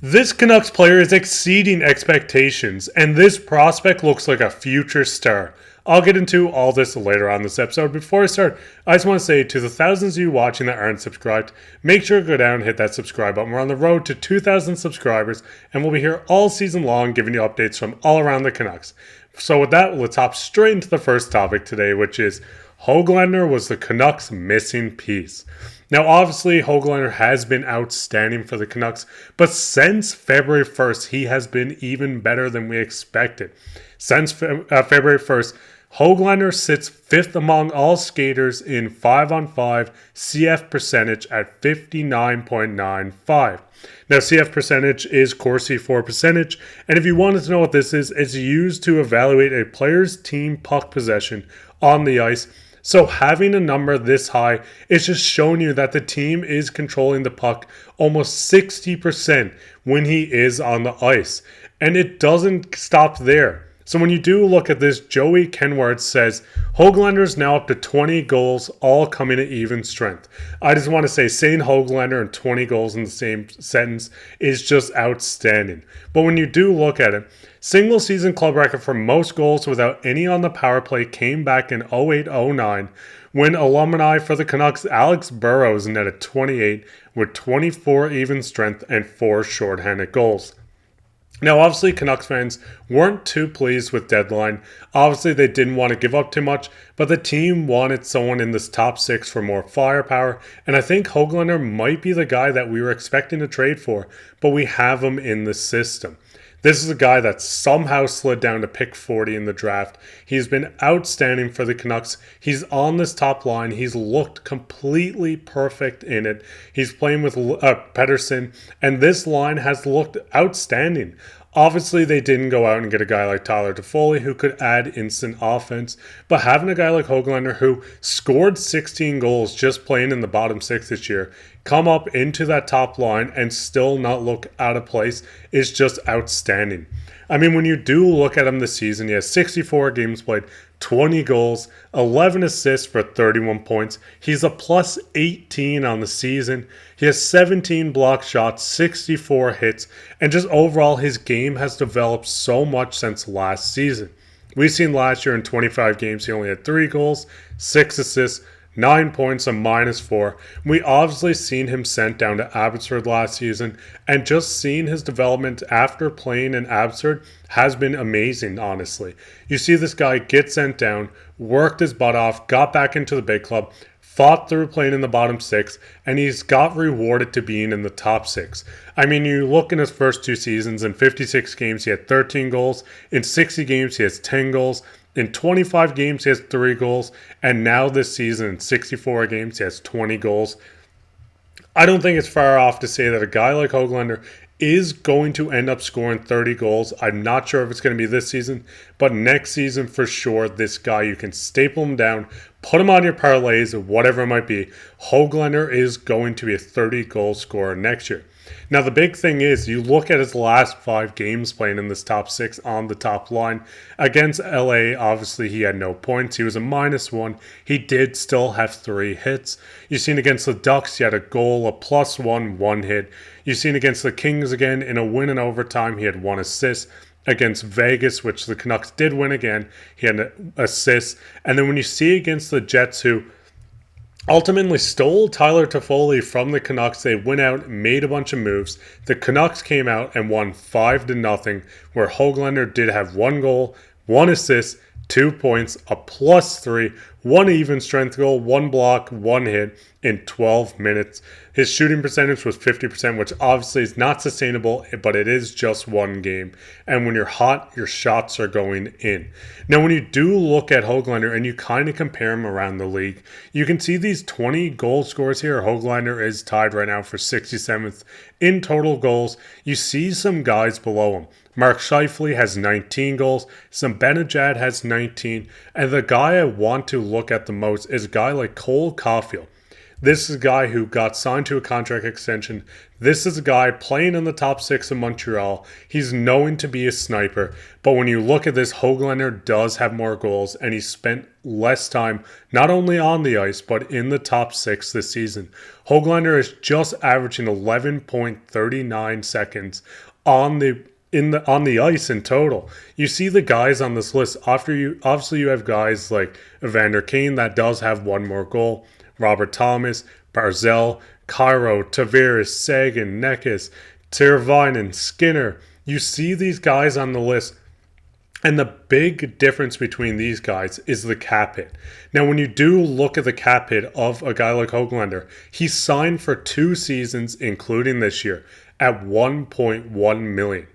This Canucks player is exceeding expectations, and this prospect looks like a future star. I'll get into all this later on this episode. Before I start, I just want to say to the thousands of you watching that aren't subscribed, make sure to go down and hit that subscribe button. We're on the road to 2,000 subscribers, and we'll be here all season long giving you updates from all around the Canucks. So with that, let's hop straight into the first topic today, which is Hoglander was the Canucks' missing piece. Now, obviously, Hoglander has been outstanding for the Canucks, but since February 1st, he has been even better than we expected. Since February 1st, Hoglander sits fifth among all skaters in 5-on-5 CF percentage at 59.95. Now, CF percentage is Corsi for percentage, and if you wanted to know what this is, it's used to evaluate a player's team puck possession on the ice. So having a number this high is just showing you that the team is controlling the puck almost 60% when he is on the ice. And it doesn't stop there. So when you do look at this, Joey Kenward says, Hoglander is now up to 20 goals, all coming at even strength. I just want to say saying Hoglander and 20 goals in the same sentence is just outstanding. But when you do look at it, single season club record for most goals without any on the power play came back in 08-09 when alumni for the Canucks Alex Burrows netted 28 with 24 even strength and 4 shorthanded goals. Now, obviously, Canucks fans weren't too pleased with deadline. Obviously, they didn't want to give up too much, but the team wanted someone in this top 6 for more firepower, and I think Hoglander might be the guy that we were expecting to trade for, but we have him in the system. This is a guy that somehow slid down to pick 40 in the draft. He's been outstanding for the Canucks. He's on this top line. He's looked completely perfect in it. He's playing with Pettersson, and this line has looked outstanding. Obviously, they didn't go out and get a guy like Tyler Toffoli who could add instant offense, but having a guy like Hoglander who scored 16 goals just playing in the bottom 6 this year, come up into that top line and still not look out of place is just outstanding. I mean, when you do look at him this season, he has 64 games played, 20 goals, 11 assists for 31 points. He's a plus 18 on the season. He has 17 blocked shots, 64 hits, and just overall his game has developed so much since last season. We've seen last year in 25 games he only had 3 goals, 6 assists, 9 points, a -4. We obviously seen him sent down to Abbotsford last season, and just seeing his development after playing in Abbotsford has been amazing, honestly. You see this guy get sent down, worked his butt off, got back into the big club, fought through playing in the bottom 6, and he's got rewarded to being in the top 6. I mean, you look in his first 2 seasons, in 56 games he had 13 goals, in 60 games he has 10 goals, in 25 games, he has 3 goals, and now this season, in 64 games, he has 20 goals. I don't think it's far off to say that a guy like Hoglander is going to end up scoring 30 goals. I'm not sure if it's going to be this season, but next season for sure, this guy, you can staple him down, put him on your parlays, whatever it might be. Hoglander is going to be a 30-goal scorer next year. Now, the big thing is, you look at his last 5 games playing in this top 6 on the top line. Against LA, obviously, he had no points. He was a -1. He did still have 3 hits. You've seen against the Ducks, he had a goal, a +1, 1 hit. You've seen against the Kings again, in a win in overtime, he had 1 assist. Against Vegas, which the Canucks did win again, he had an assist. And then when you see against the Jets, who ultimately stole Tyler Toffoli from the Canucks, they went out, made a bunch of moves. The Canucks came out and won 5-0, where Hoglander did have 1 goal, 1 assist, 2 points, a +3, 1 even strength goal, 1 block, 1 hit in 12 minutes. His shooting percentage was 50%, which obviously is not sustainable, but it is just 1 game. And when you're hot, your shots are going in. Now, when you do look at Hoglander and you kind of compare him around the league, you can see these 20 goal scores here. Hoglander is tied right now for 67th in total goals. You see some guys below him. Mark Scheifele has 19 goals. Zibanejad has 19. And the guy I want to look at the most is a guy like Cole Caulfield. This is a guy who got signed to a contract extension. This is a guy playing in the top six in Montreal. He's known to be a sniper. But when you look at this, Hoglander does have more goals, and he spent less time not only on the ice, but in the top six this season. Hoglander is just averaging 11.39 seconds on the ice in total. You see the guys on this list. Obviously you have guys like Evander Kane that does have one more goal. Robert Thomas, Barzal, Cairo, Tavares, Sagan, Nekes, Teravainen, Skinner. You see these guys on the list, and the big difference between these guys is the cap hit. Now, when you do look at the cap hit of a guy like Hoglander, he signed for 2 seasons, including this year, at $1.1 million.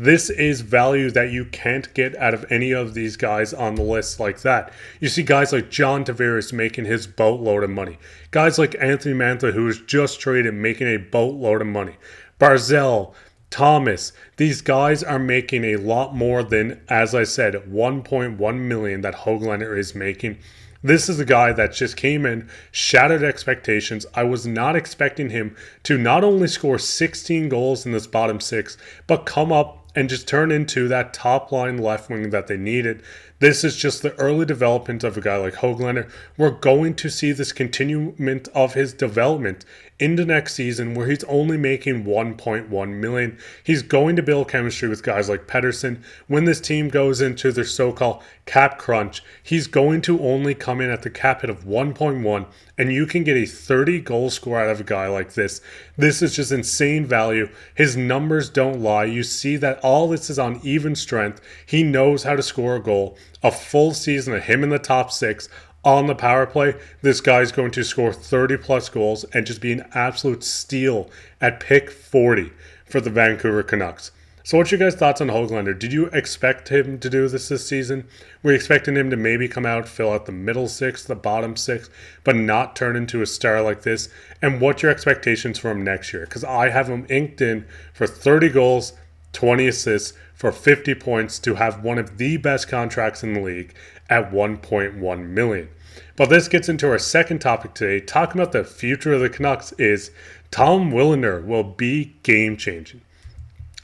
This is value that you can't get out of any of these guys on the list like that. You see guys like John Tavares making his boatload of money. Guys like Anthony Mantha, who was just traded, making a boatload of money. Barzal, Thomas, these guys are making a lot more than, as I said, $1.1 million that Hoglander is making. This is a guy that just came in, shattered expectations. I was not expecting him to not only score 16 goals in this bottom six, but come up and just turn into that top line left wing that they needed. This is just the early development of a guy like Hoglander. We're going to see this continuement of his development into next season, where he's only making $1.1 million. He's going to build chemistry with guys like Pettersson. When this team goes into their so-called cap crunch, he's going to only come in at the cap hit of 1.1, and you can get a 30 goal score out of a guy like this. This is just insane value. His numbers don't lie. You see that all this is on even strength. He knows how to score a goal. A full season of him in the top six on the power play, this guy's going to score 30 plus goals and just be an absolute steal at pick 40 for the Vancouver Canucks. So what's your guys' thoughts on Hoglander? Did you expect him to do this season? Were you expecting him to maybe come out, fill out the middle six, the bottom six, but not turn into a star like this? And what's your expectations for him next year? Because I have him inked in for 30 goals, 20 assists, for 50 points, to have one of the best contracts in the league at $1.1 million. But this gets into our second topic today, talking about the future of the Canucks, is Tom Willander will be game-changing.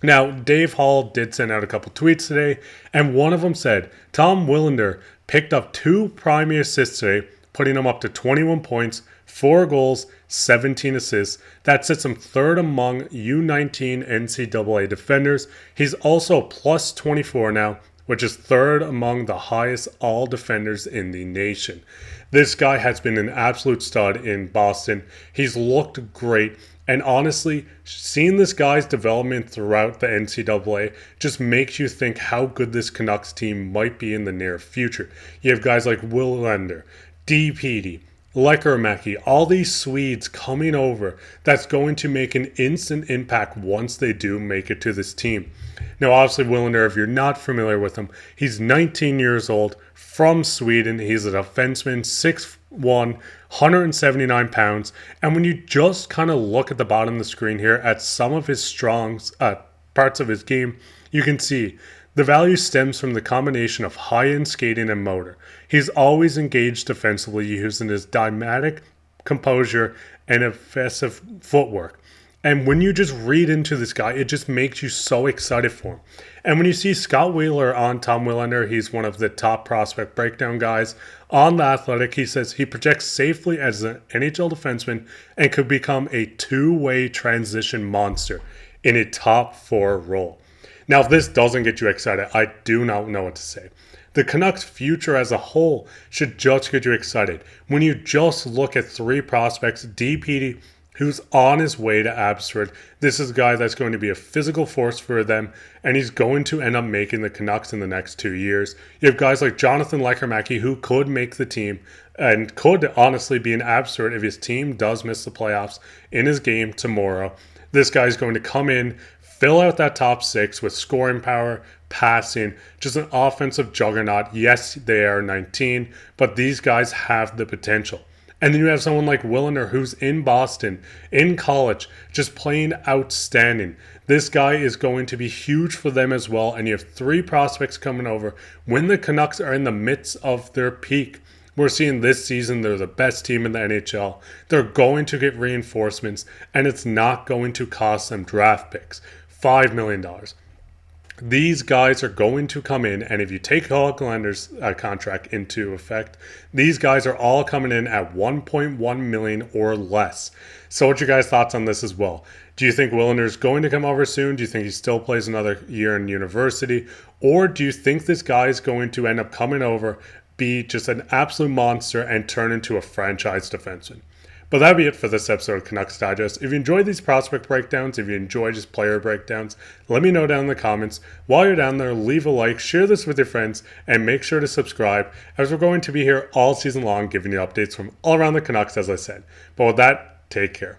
Now, Dave Hall did send out a couple tweets today, and one of them said, Tom Willander picked up 2 primary assists today, putting him up to 21 points, 4 goals, 17 assists. That sets him third among U19 NCAA defenders. He's also plus 24 now, which is third among the highest all defenders in the nation. This guy has been an absolute stud in Boston. He's looked great. And honestly, seeing this guy's development throughout the NCAA just makes you think how good this Canucks team might be in the near future. You have guys like Willander, DPD, Lekkerimäki, all these Swedes coming over that's going to make an instant impact once they do make it to this team. Now, obviously, Willander, if you're not familiar with him, he's 19 years old, from Sweden. He's a defenseman, 6'1", 179 pounds. And when you just kind of look at the bottom of the screen here at some of his strong parts of his game, you can see the value stems from the combination of high-end skating and motor. He's always engaged defensively, using his dynamic composure and effective footwork. And when you just read into this guy, it just makes you so excited for him. And when you see Scott Wheeler on Tom Willander, he's one of the top prospect breakdown guys on The Athletic. He says he projects safely as an NHL defenseman and could become a two-way transition monster in a top 4 role. Now, if this doesn't get you excited, I do not know what to say. The Canucks' future as a whole should just get you excited. When you just look at 3 prospects, DPD, who's on his way to Abbotsford. This is a guy that's going to be a physical force for them, and he's going to end up making the Canucks in the next 2 years. You have guys like Jonathan Lekkerimäki, who could make the team and could honestly be an Abbotsford if his team does miss the playoffs in his game tomorrow. This guy's going to come in, fill out that top 6 with scoring power, passing, just an offensive juggernaut. Yes, they are 19, but these guys have the potential. And then you have someone like Willander, who's in Boston, in college, just playing outstanding. This guy is going to be huge for them as well. And you have 3 prospects coming over when the Canucks are in the midst of their peak. We're seeing this season they're the best team in the NHL. They're going to get reinforcements, and it's not going to cost them draft picks. $5 million. These guys are going to come in, and if you take Hoglander's contract into effect, these guys are all coming in at 1.1 million or less. So what's your guys' thoughts on this as well? Do you think Willander's going to come over soon? Do you think he still plays another year in university? Or do you think this guy is going to end up coming over, be just an absolute monster, and turn into a franchise defenseman? But that'll be it for this episode of Canucks Digest. If you enjoyed these prospect breakdowns, if you enjoy just player breakdowns, let me know down in the comments. While you're down there, leave a like, share this with your friends, and make sure to subscribe, as we're going to be here all season long giving you updates from all around the Canucks, as I said. But with that, take care.